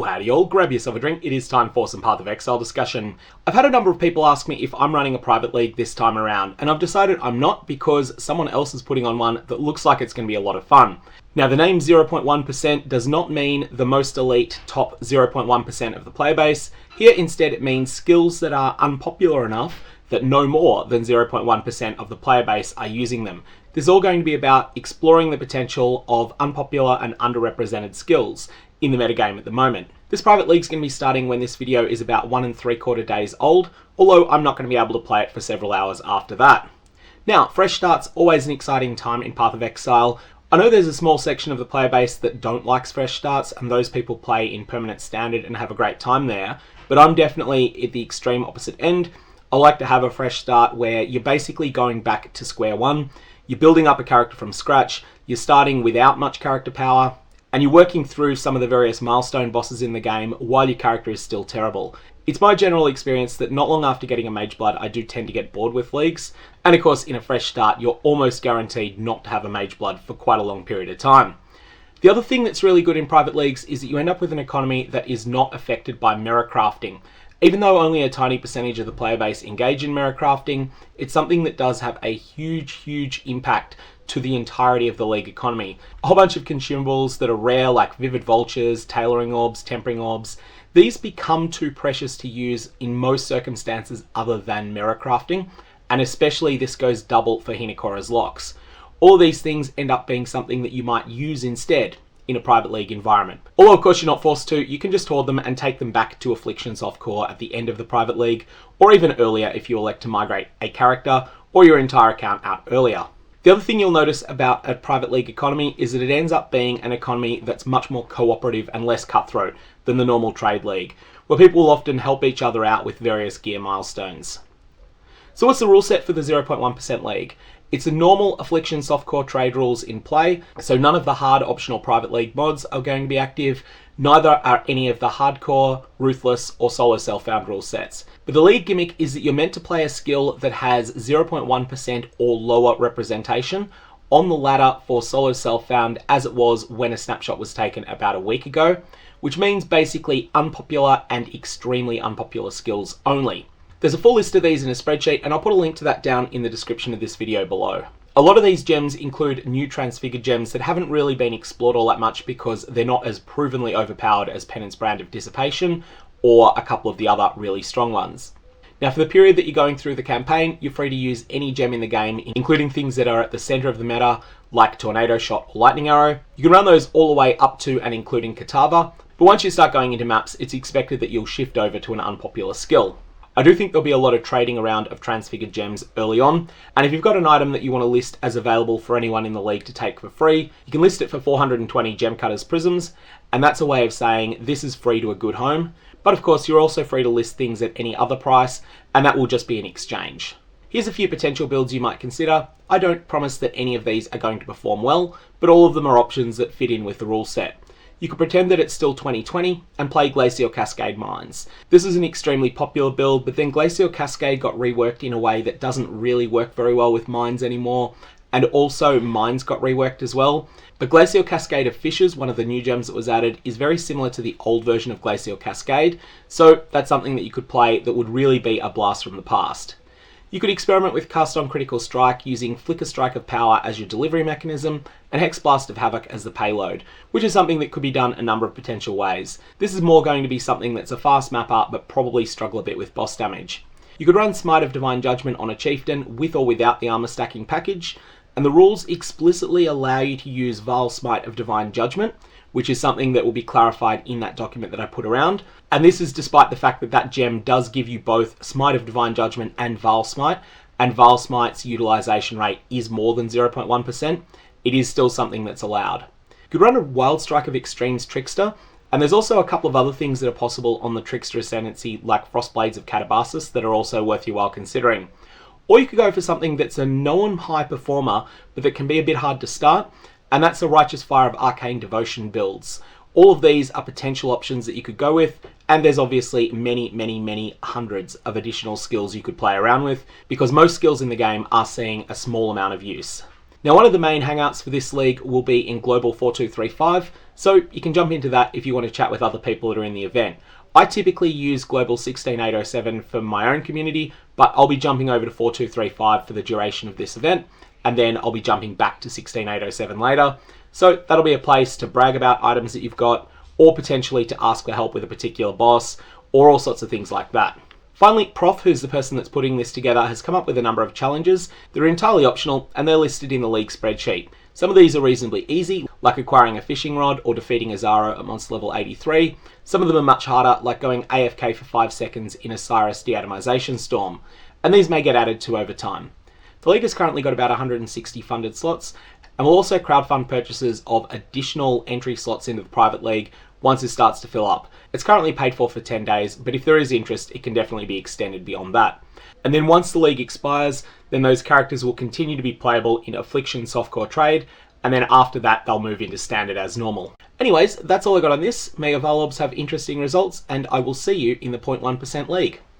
howdy all, grab yourself a drink, it is time for some PathOfExile discussion. I've had a number of people ask me if I'm running a private league this time around, and I've decided I'm not because someone else is putting on one that looks like it's going to be a lot of fun. Now the name 0.1% does not mean the most elite top 0.1% of the player base. Here instead it means skills that are unpopular enough that no more than 0.1% of the player base are using them. This is all going to be about exploring the potential of unpopular and underrepresented skills in the metagame at the moment. This private league is going to be starting when this video is about 1 3/4 days old, although I'm not going to be able to play it for several hours after that. Now, fresh start's always an exciting time in PathOfExile. I know there's a small section of the player base that don't like fresh starts, and those people play in permanent standard and have a great time there, but I'm definitely at the extreme opposite end. I like to have a fresh start where you're basically going back to square one. You're building up a character from scratch, you're starting without much character power, and you're working through some of the various milestone bosses in the game while your character is still terrible. It's my general experience that not long after getting a Mage Blood, I do tend to get bored with leagues, and of course in a fresh start you're almost guaranteed not to have a Mage Blood for quite a long period of time. The other thing that's really good in private leagues is that you end up with an economy that is not affected by mirror crafting. Even though only a tiny percentage of the player base engage in mirror crafting, it's something that does have a huge impact to the entirety of the league economy. A whole bunch of consumables that are rare, like Vivid Vultures, Tailoring Orbs, Tempering Orbs, these become too precious to use in most circumstances other than mirror crafting, and especially this goes double for Hinakora's locks. All these things end up being something that you might use instead in a private league environment. Although of course you're not forced to, you can just hoard them and take them back to Affliction softcore at the end of the private league, or even earlier if you elect to migrate a character or your entire account out earlier. The other thing you'll notice about a private league economy is that it ends up being an economy that's much more cooperative and less cutthroat than the normal trade league, where people will often help each other out with various gear milestones. So what's the rule set for the 0.1% league? It's the normal Affliction softcore trade rules in play, so none of the hard optional private league mods are going to be active, neither are any of the hardcore, ruthless, or solo self-found rule sets. But the league gimmick is that you're meant to play a skill that has 0.1% or lower representation on the ladder for solo self-found as it was when a snapshot was taken about a week ago, which means basically unpopular and extremely unpopular skills only. There's a full list of these in a spreadsheet, and I'll put a link to that down in the description of this video below. A lot of these gems include new transfigured gems that haven't really been explored all that much because they're not as provenly overpowered as Penance Brand of Dissipation or a couple of the other really strong ones. Now for the period that you're going through the campaign, you're free to use any gem in the game, including things that are at the center of the meta, like Tornado Shot or Lightning Arrow. You can run those all the way up to and including Katava, but once you start going into maps, it's expected that you'll shift over to an unpopular skill. I do think there'll be a lot of trading around of transfigured gems early on, and if you've got an item that you want to list as available for anyone in the league to take for free, you can list it for 420 Gem Cutters Prisms, and that's a way of saying this is free to a good home. But of course you're also free to list things at any other price, and that will just be an exchange. Here's a few potential builds you might consider. I don't promise that any of these are going to perform well, but all of them are options that fit in with the rule set. You could pretend that it's still 2020 and play Glacial Cascade Mines. This is an extremely popular build, but then Glacial Cascade got reworked in a way that doesn't really work very well with Mines anymore, and also Mines got reworked as well. But Glacial Cascade of Fishes, one of the new gems that was added, is very similar to the old version of Glacial Cascade, so that's something that you could play that would really be a blast from the past. You could experiment with Cast on Critical Strike using Flicker Strike of Power as your delivery mechanism and Hex Blast of Havoc as the payload, which is something that could be done a number of potential ways. This is more going to be something that's a fast mapper but probably struggle a bit with boss damage. You could run Smite of Divine Judgment on a Chieftain with or without the armor stacking package, and the rules explicitly allow you to use Vile Smite of Divine Judgment, which is something that will be clarified in that document that I put around. And this is despite the fact that that gem does give you both Smite of Divine Judgment and Vile Smite, and Vile Smite's utilization rate is more than 0.1%. It is still something that's allowed. You could run a Wild Strike of Extremes Trickster, and there's also a couple of other things that are possible on the Trickster Ascendancy, like Frostblades of Catabasis, that are also worth your while considering. Or you could go for something that's a known high performer, but that can be a bit hard to start, and that's the Righteous Fire of Arcane Devotion builds. All of these are potential options that you could go with, and there's obviously many hundreds of additional skills you could play around with, because most skills in the game are seeing a small amount of use. Now one of the main hangouts for this league will be in Global 4235, So you can jump into that if you want to chat with other people that are in the event. I typically use Global 16807 for my own community, but I'll be jumping over to 4235 for the duration of this event, and then I'll be jumping back to 16807 later. So that'll be a place to brag about items that you've got, or potentially to ask for help with a particular boss, or all sorts of things like that. Finally, Prof, who's the person that's putting this together, has come up with a number of challenges that are entirely optional, and they're listed in the league spreadsheet. Some of these are reasonably easy, like acquiring a fishing rod or defeating a Zaro at monster level 83. Some of them are much harder, like going AFK for 5 seconds in a Cyrus deatomization storm, and these may get added to over time. The league has currently got about 160 funded slots, and will also crowdfund purchases of additional entry slots into the private league once it starts to fill up. It's currently paid for 10 days, but if there is interest, it can definitely be extended beyond that. And then once the league expires, then those characters will continue to be playable in Affliction softcore trade, and then after that, they'll move into standard as normal. Anyways, that's all I got on this. May your Valobs have interesting results, and I will see you in the 0.1% league.